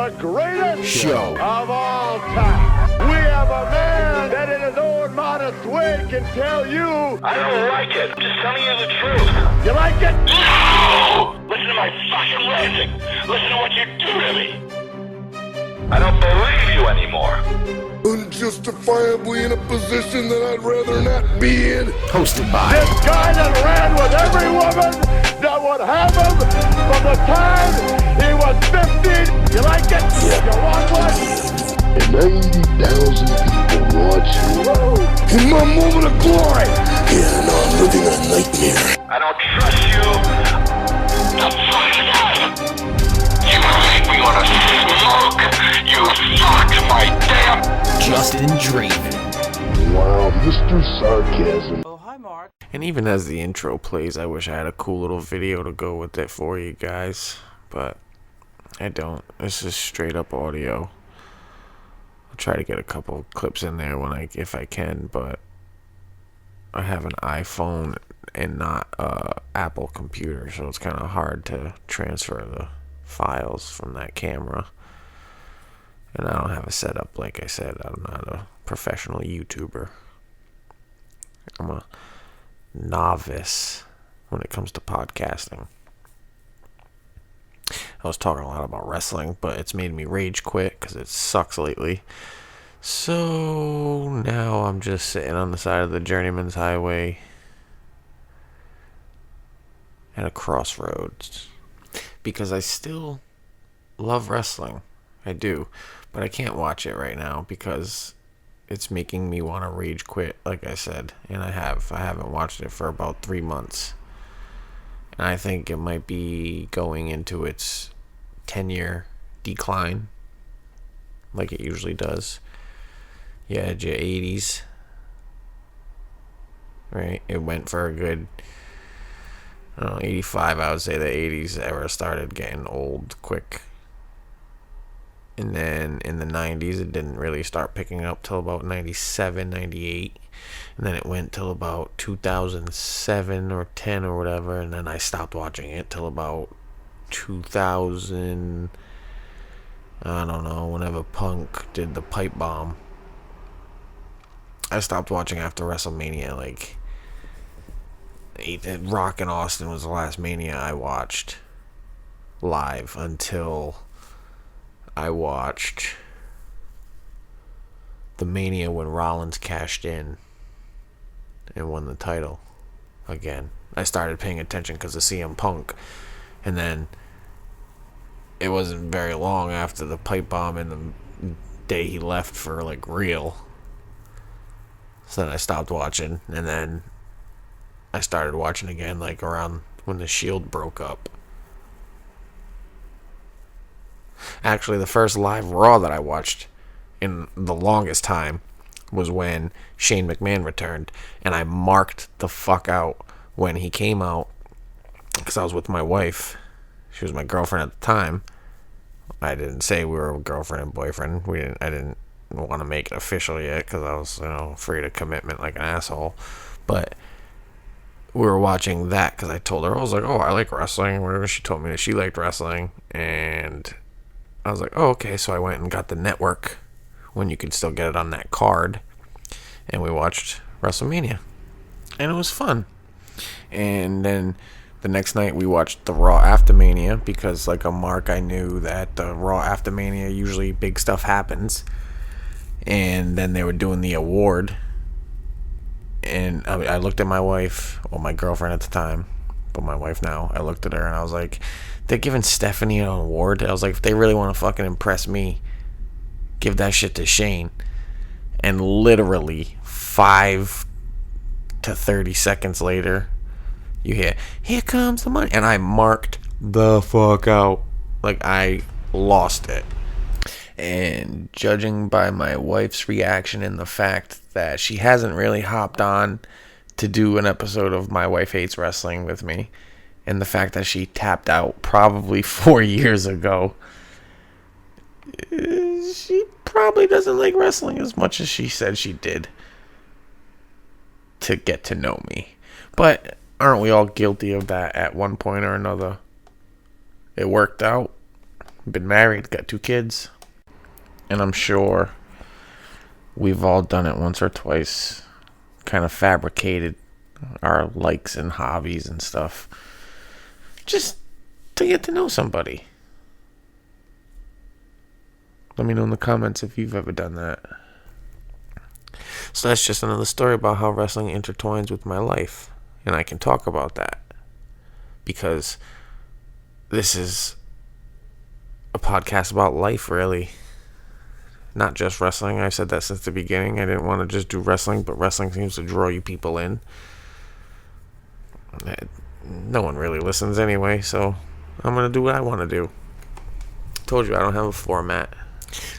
the greatest show of all time. We have a man that in his own modest way can tell you... I don't like it. I'm just telling you the truth. You like it? No! Listen to my fucking ranting. Listen to what you do to me. I don't believe you anymore. Unjustifiably in a position that I'd rather not be in. hosted by This guy that ran with every woman that would have him from the time he was 15. You like it? Yeah. You want one? And 90,000 people watching. Woo! In my moment of glory. Yeah, no, I'm living a nightmare. I don't trust you. The fuck up. You make me want to smoke. You fucked my damn... Justin Draven. Wow, Mr. Sarcasm. Oh, hi, Mark. And even as the intro plays, I wish I had a cool little video to go with it for you guys, but I don't. This is straight up audio. I'll try to get a couple clips in there if I can, but I have an iPhone and not Apple computer, so it's kind of hard to transfer the files from that camera. And I don't have a setup, like I said. I'm not a professional YouTuber. I'm a novice when it comes to podcasting. I was talking a lot about wrestling, but it's made me rage quit because it sucks lately. So now I'm just sitting on the side of the Journeyman's Highway at a crossroads because I still love wrestling. I do, but I can't watch it right now because it's making me want to rage quit, like I said, and I haven't watched it for about 3 months, and I think it might be going into its 10-year decline, like it usually does. You had your 80s, right? It went for a good, 85, I would say the 80s ever started getting old quick. And then in the 90s, it didn't really start picking up till about 97, 98. And then it went till about 2007 or 10 or whatever. And then I stopped watching it till about 2000, I don't know, whenever Punk did the pipe bomb. I stopped watching after WrestleMania. Like, Rock and Austin was the last Mania I watched live until I watched the Mania when Rollins cashed in and won the title again. I started paying attention because of CM Punk, and then it wasn't very long after the pipe bomb and the day he left for like real. So then I stopped watching, and then I started watching again like around when the Shield broke up. Actually, the first live Raw that I watched in the longest time was when Shane McMahon returned, and I marked the fuck out when he came out because I was with my wife. She was my girlfriend at the time. I didn't say we were girlfriend and boyfriend. I didn't want to make it official yet because I was, afraid of commitment like an asshole. But we were watching that because I told her, I was like, oh, I like wrestling. Whatever. She told me that she liked wrestling, and I was like, oh, okay. So I went and got the network when you could still get it on that card, and we watched WrestleMania, and it was fun. And then the next night we watched the Raw after Mania because, like a Mark, I knew that the Raw after Mania usually big stuff happens, and then they were doing the award, and I looked at my wife, or my girlfriend at the time, but my wife now. I looked at her and I was like, they're giving Stephanie an award. I was like, if they really want to fucking impress me, give that shit to Shane. And literally 5 to 30 seconds later, you hear, here comes the money. And I marked the fuck out. Like, I lost it. And judging by my wife's reaction and the fact that she hasn't really hopped on to do an episode of My Wife Hates Wrestling with me, and the fact that she tapped out probably 4 years ago, she probably doesn't like wrestling as much as she said she did to get to know me. But aren't we all guilty of that at one point or another? It worked out. been married, got 2 kids, and I'm sure we've all done it once or twice, kind of fabricated our likes and hobbies and stuff just to get to know somebody. Let me know in the comments if you've ever done that. So that's just another story about how wrestling intertwines with my life, and I can talk about that because this is a podcast about life, really. Not just wrestling. I've said that since the beginning. I didn't want to just do wrestling, but wrestling seems to draw you people in. No one really listens anyway, so I'm going to do what I want to do. Told you I don't have a format.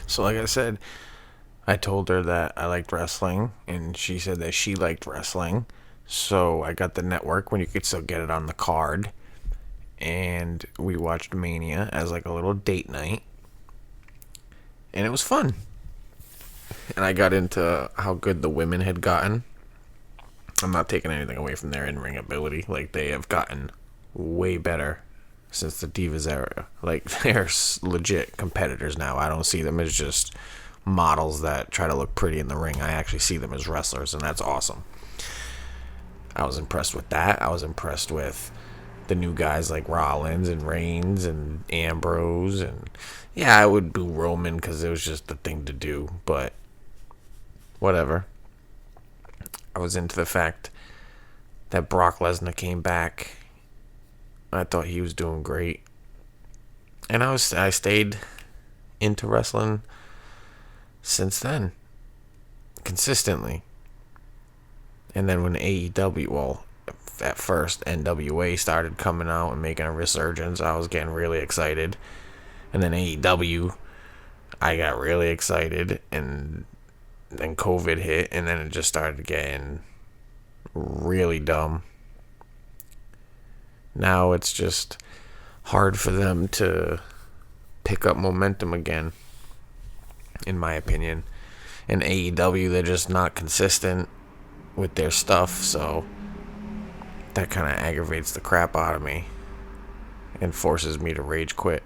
So like I said, I told her that I liked wrestling, and she said that she liked wrestling. So I got the network when you could still get it on the card. And we watched Mania as like a little date night. And it was fun. And I got into how good the women had gotten. I'm not taking anything away from their in-ring ability. Like, they have gotten way better since the Divas era. Like, they're legit competitors now. I don't see them as just models that try to look pretty in the ring. I actually see them as wrestlers, and that's awesome. I was impressed with that. I was impressed with the new guys like Rollins and Reigns and Ambrose. And yeah, I would do Roman because it was just the thing to do. But whatever. I was into the fact that Brock Lesnar came back. I thought he was doing great. And I stayed into wrestling since then. Consistently. And then when AEW, well, at first NWA started coming out and making a resurgence, I was getting really excited. And then AEW, I got really excited, and then COVID hit, and then it just started getting really dumb. Now it's just hard for them to pick up momentum again, in my opinion. And AEW, they're just not consistent with their stuff, so that kind of aggravates the crap out of me and forces me to rage quit.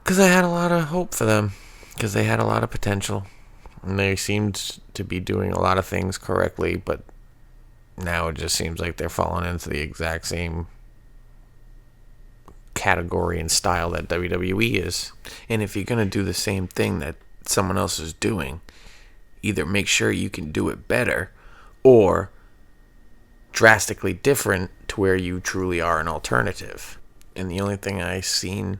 Because I had a lot of hope for them, because they had a lot of potential, and they seemed to be doing a lot of things correctly, but now it just seems like they're falling into the exact same category and style that WWE is. And if you're going to do the same thing that someone else is doing, either make sure you can do it better or drastically different to where you truly are an alternative. And the only thing I've seen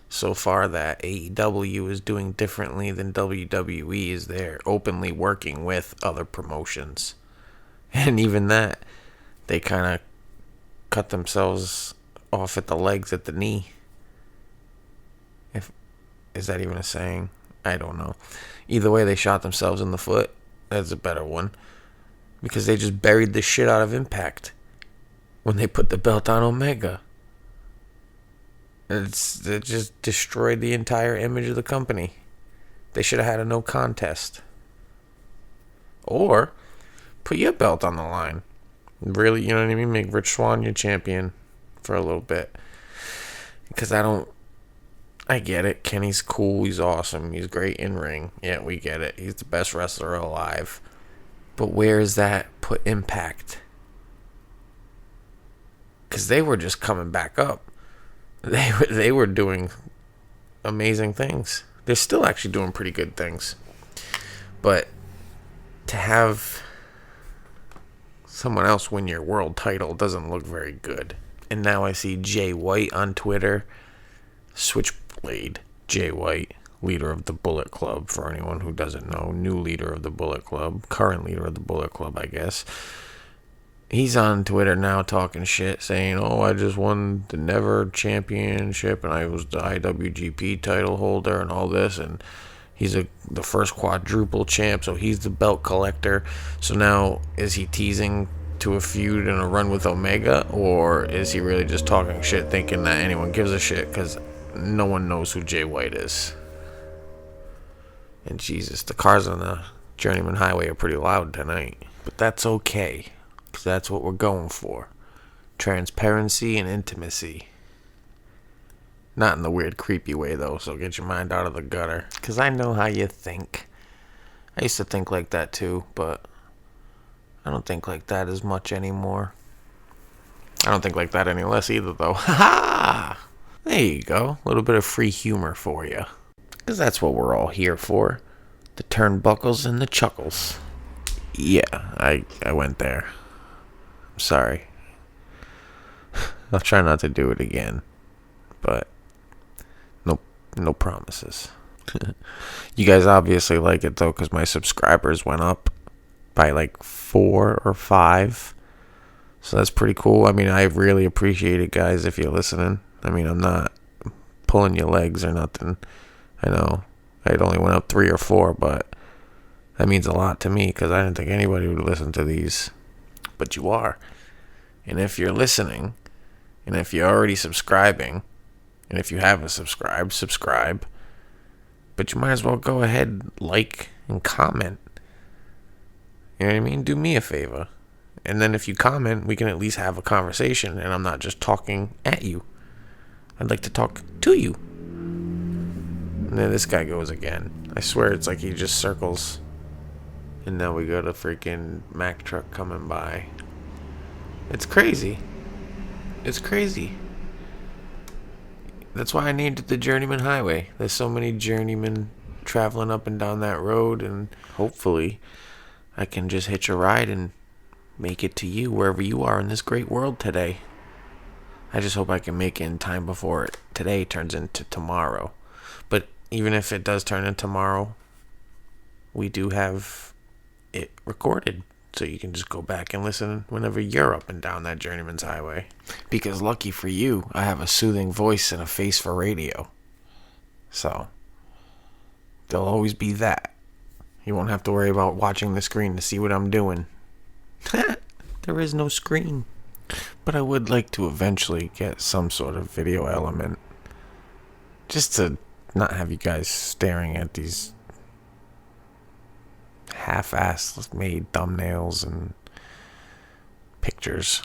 so far that AEW is doing differently than WWE is they're openly working with other promotions. And even that, they kind of cut themselves off at the legs at the knee. Is that even a saying? I don't know. Either way, they shot themselves in the foot. That's a better one. Because they just buried the shit out of Impact when they put the belt on Omega. It just destroyed the entire image of the company. They should have had a no contest. Or put your belt on the line. Really, you know what I mean? Make Rich Swann your champion for a little bit. Because I get it. Kenny's cool. He's awesome. He's great in ring. Yeah, we get it. He's the best wrestler alive. But where is that put Impact? Because they were just coming back up. They were doing amazing things. They're still actually doing pretty good things. But to have someone else win your world title doesn't look very good. And now I see Jay White on Twitter. Switchblade Jay White, leader of the Bullet Club, for anyone who doesn't know. New leader of the Bullet Club. Current leader of the Bullet Club, I guess. He's on Twitter now talking shit, saying, oh, I just won the Never Championship, and I was the IWGP title holder and all this, and he's the first quadruple champ, so he's the belt collector. So now, is he teasing to a feud and a run with Omega, or is he really just talking shit thinking that anyone gives a shit? Because no one knows who Jay White is. And Jesus, the cars on the Journeyman Highway are pretty loud tonight. But that's okay, because that's what we're going for. Transparency and intimacy. Not in the weird, creepy way, though, so get your mind out of the gutter. Because I know how you think. I used to think like that, too, but I don't think like that as much anymore. I don't think like that any less either, though. Ha-ha! There you go. A little bit of free humor for you. Because that's what we're all here for. The turnbuckles and the chuckles. Yeah, I went there. I'm sorry. I'll try not to do it again. But no promises. You guys obviously like it, though, because my subscribers went up by like 4 or 5. So that's pretty cool. I mean, I really appreciate it, guys, if you're listening. I mean, I'm not pulling your legs or nothing. I know it only went up 3 or 4, but that means a lot to me because I didn't think anybody would listen to these. But you are. And if you're listening, and if you're already subscribing, and if you haven't subscribed, subscribe. But you might as well go ahead, like, and comment. You know what I mean? Do me a favor. And then if you comment, we can at least have a conversation, and I'm not just talking at you. I'd like to talk to you. And then this guy goes again. I swear it's like he just circles. And now we got a freaking Mack truck coming by. It's crazy. It's crazy. That's why I named it the Journeyman Highway. There's so many journeymen traveling up and down that road, and hopefully I can just hitch a ride and make it to you wherever you are in this great world today. I just hope I can make it in time before today turns into tomorrow. But even if it does turn into tomorrow, we do have it recorded. So you can just go back and listen whenever you're up and down that Journeyman's Highway. Because lucky for you, I have a soothing voice and a face for radio. So there'll always be that. You won't have to worry about watching the screen to see what I'm doing. There is no screen. But I would like to eventually get some sort of video element. Just to not have you guys staring at these half-assed made thumbnails and pictures.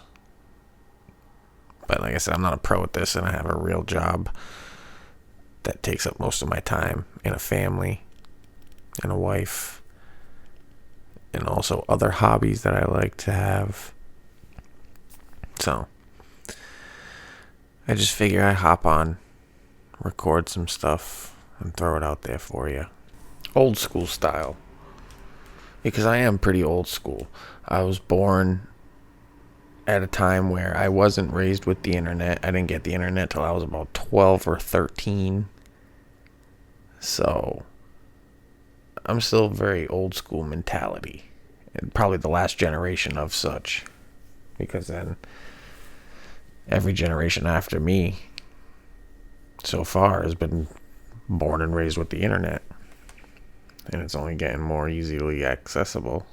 But like I said, I'm not a pro at this, and I have a real job that takes up most of my time, and a family, and a wife, and also other hobbies that I like to have. So I just figure I hop on, record some stuff, and throw it out there for you. Old school style. Because I am pretty old school. I was born at a time where I wasn't raised with the internet. I didn't get the internet till I was about 12 or 13. So I'm still very old school mentality. And probably the last generation of such. Because then every generation after me so far has been born and raised with the internet. And it's only getting more easily accessible.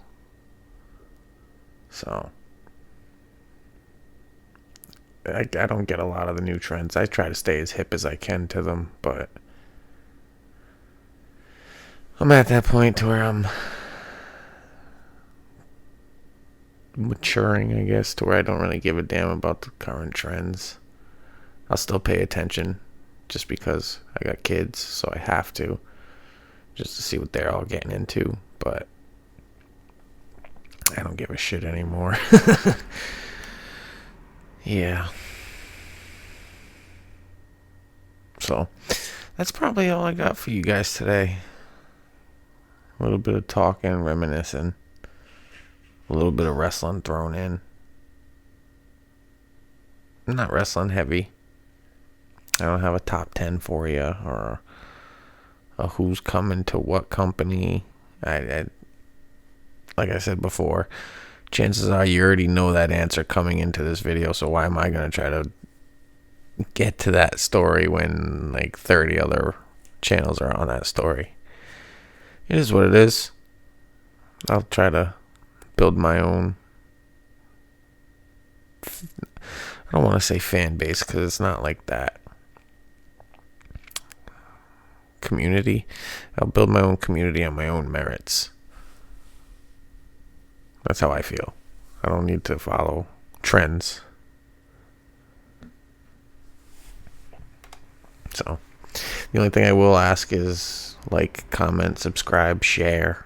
So I don't get a lot of the new trends. I try to stay as hip as I can to them, but I'm at that point to where I'm maturing, I guess, to where I don't really give a damn about the current trends. I'll still pay attention just because I got kids, so I have to. Just to see what they're all getting into, but I don't give a shit anymore. Yeah. So, that's probably all I got for you guys today. A little bit of talking, reminiscing. A little bit of wrestling thrown in. Not wrestling heavy. I don't have a top 10 for you, or who's coming to what company. I like I said before, chances are you already know that answer coming into this video, so why am I going to try to get to that story when like 30 other channels are on that story? It is what it is. I'll try to build my own, I don't want to say fan base because it's not like that. Community. I'll build my own community on my own merits. That's how I feel. I don't need to follow trends. So the only thing I will ask is like, comment, subscribe, share,